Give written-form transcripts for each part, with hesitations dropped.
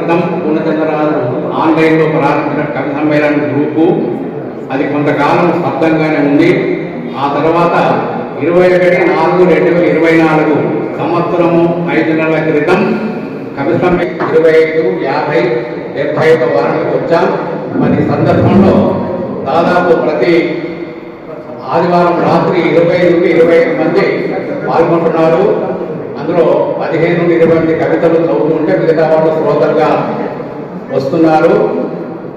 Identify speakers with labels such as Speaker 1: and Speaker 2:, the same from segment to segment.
Speaker 1: క్రితం పూర్ణచంద్రరాజు ఆన్లైన్లో ప్రారంభించిన కవి సమ్మేళన గ్రూపు అది కొంతకాలం స్తబ్దంగానే ఉంది. ఆ తర్వాత 21/4/2024 సంవత్సరము 5 నెలల క్రితం కవి సమ్మేళనం 25, 50, 75 వారానికి వచ్చాం. మరి సందర్భంలో దాదాపు ప్రతి ఆదివారం రాత్రి 20 నుండి 25 మంది పాల్గొంటున్నారు. అందులో 15 నుండి 20 మంది కవితలు చదువుతుంటే మిగతా వాళ్ళు శ్రోతలుగా వస్తున్నారు.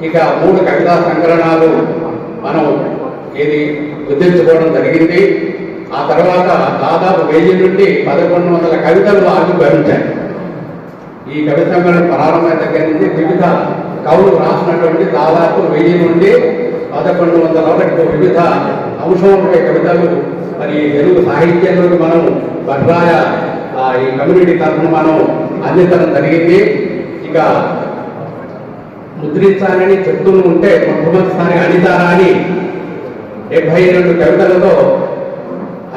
Speaker 1: ఇక 3 కవితా సంకలనాలు మనం ఇది గుర్తించుకోవడం జరిగింది. ఆ తర్వాత దాదాపు 1000 నుండి 1100 కవితలు ఆవిర్భవించాయి. ఈ కవి సమ్మేళనం ప్రారంభమైన దగ్గర నుంచి వివిధ కవులు రాసినటువంటి దాదాపు 1000 నుండి 1100 వరకు వివిధ అంశంపై కవితలు మరి తెలుగు సాహిత్యంలో మనం భద్రాయ ఈ కమ్యూనిటీ తరఫున మనం అందించడం జరిగింది. ఇక ముద్రించాలని చెప్తూ ఉంటే మొట్టమొదటిసారి అనితారాణి 72 కవితలతో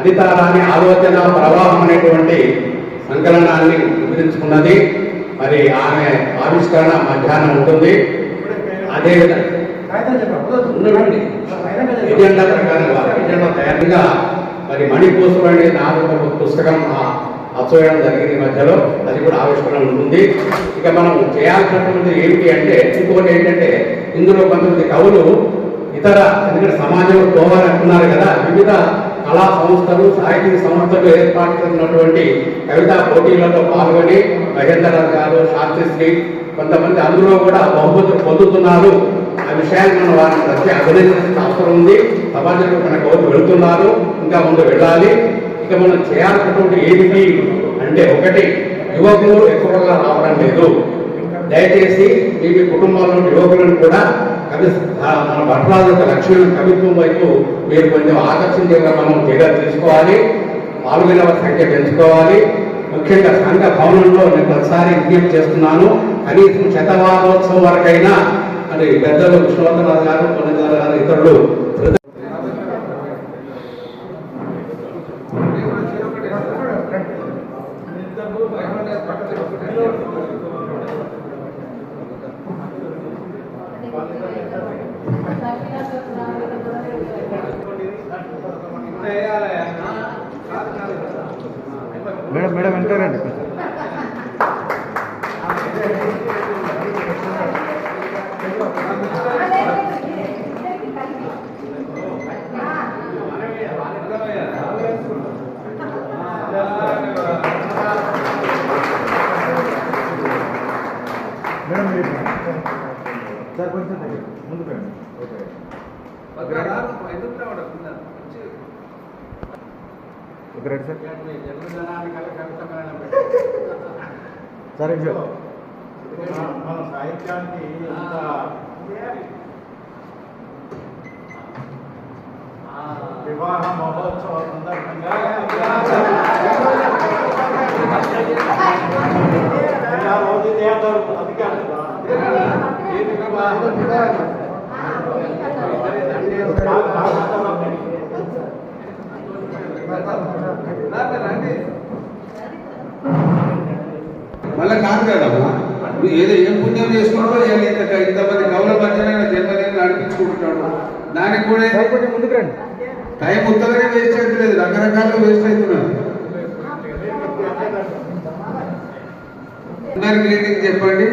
Speaker 1: అనితారాణి ఆలోచన ప్రవాహం అనేటువంటి సంకలనాన్ని ముద్రించుకున్నది. మరి ఆమె ఆవిష్కరణ మధ్యాహ్నం ఉంటుంది. అదేవిధంగా ఎజెండా ప్రకారంగా ఎజెండా తయారుగా మరి మణిపూసలు అనే నాలుగు పుస్తకం అచ్చోయడం జరిగింది మధ్యలో, అది కూడా ఆవిష్కరణ ఉంటుంది. ఇక మనం చేయాల్సినటువంటి ఏమిటి అంటే ఇంకొకటి ఏంటంటే ఇందులో కొంతమంది కవులు ఇతర ఎందుకంటే సమాజంలో పోవాలంటున్నారు కదా, వివిధ కళా సంస్థలు సాహిత్య సంస్థలు ఏర్పాటు చేసినటువంటి కవితా పోటీలలో పాల్గొని మహేంద్రరావు గారు, శాస్త్రిశ్రీ కొంతమంది అందులో కూడా బహుమతులు పొందుతున్నారు. ఆ విషయాన్ని మనం వారిని ప్రతి అభినందించిన అవసరం ఉంది. సమాజంలో మన కవులు వెళుతున్నారు, ఇంకా ముందు వెళ్ళాలి. ఇక మనం చేయాల్సినటువంటి ఏమిటి అంటే ఒకటి, యువకులు ఎక్కువగా రావడం లేదు. దయచేసి మీ కుటుంబంలో యువకులను కూడా మన భట్రాజు యొక్క లక్ష్యం కవిత్వం వైపు మీరు కొంచెం ఆకర్షించేలా మనం చర్యలు తీసుకోవాలి. పాల్గొనే సంఖ్య పెంచుకోవాలి. ముఖ్యంగా సంఘ భవనంలో నేను ప్రతిసారి విజ్ఞప్తి చేస్తున్నాను, కనీసం శతవారోత్సవం వరకైనా మరి పెద్దలు విష్ణువర్ధన్ గారు, పొన్నగారు గారు ఇతరులు
Speaker 2: మేడం మేడం వెంటారండి. మేడం సార్ కొంచెం ముందుకు రండి. Okay right sir. సరే సార్, మన సాహిత్యానికి వివాహ మహోత్సవం సందర్భంగా
Speaker 1: మళ్ళీ కాదు కదమ్మా, ఏదో ఏం పుణ్యం చేసుకుంటూ ఇంతమంది కవుల మధ్యన జన్మదినం నడిపించుకుంటున్నాడు. దానికి కూడా
Speaker 2: ముందుకు రండి.
Speaker 1: టైం ఉత్తగానే వేస్ట్ అవుతలేదు, రకరకాలుగా వేస్ట్ అవుతున్నాడు. అందరికి గ్రీటింగ్ చెప్పండి.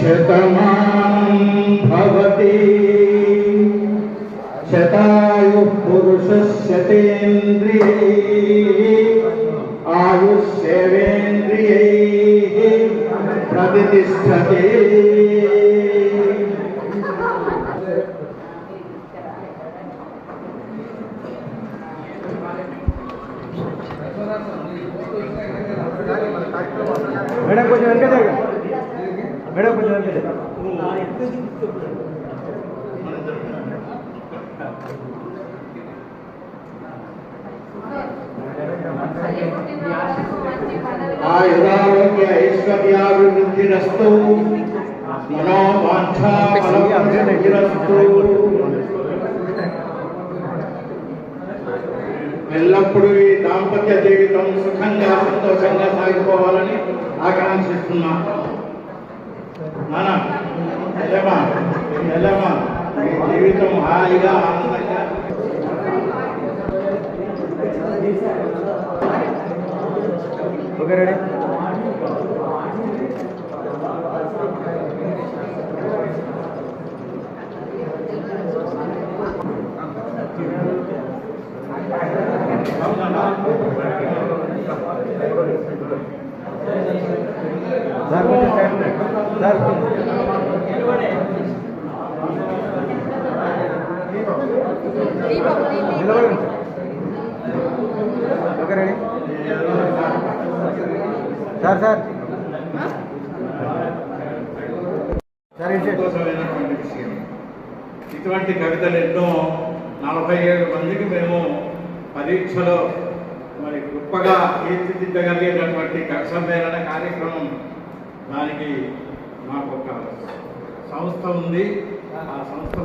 Speaker 2: శతమానం భవతి శతాయుః పురుషస్యతేంద్రియైః ఆయుష్యేవేంద్రియైః ప్రతిష్ఠతే. మేడం కొంచెం వెనక జరగ. మేడం కొంచెం వెనక జరగ. ఆయురారోగ్య ఐశ్వర్యాభివృద్ధిరస్తు మనోవాంఛాఫలసిద్ధిరస్తు.
Speaker 3: ఎల్లప్పుడూ ఈ దాంపత్య జీవితం సుఖంగా సంతోషంగా సాగిపోవాలని ఆకాంక్షిస్తున్నా. నాన్న ఎల్లమ్మా మీ జీవితం హాయిగా ఆనందంగా
Speaker 2: ఓకే రెడీ సార్ కొంచెం సార్ నిలబడండి okay ready sir sir sir
Speaker 3: సంతోషమైనటువంటి విషయం. ఇటువంటి కవితలు ఎన్నో 47 మందికి మేము పరీక్షలో మరి గొప్పగా తీర్చిదిద్దగలిగేటటువంటి కవి సమ్మేళన కార్యక్రమం. దానికి మాకు ఒక సంస్థ ఉంది. ఆ సంస్థ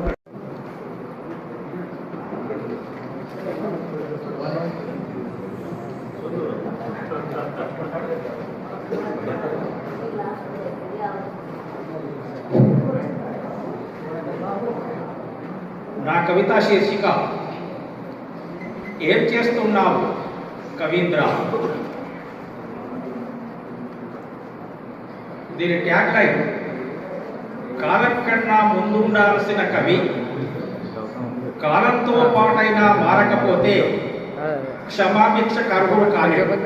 Speaker 4: నా కవితా శీర్షిక ఏం చేస్తున్నావు కవీంద్ర. దీని ట్యాగ్ లైన్ కాలం కన్నా ముందుండాల్సిన కవి కాలంతో పాటైనా మారకపోతే క్షమాభిక్ష కరువులు కాలేదు.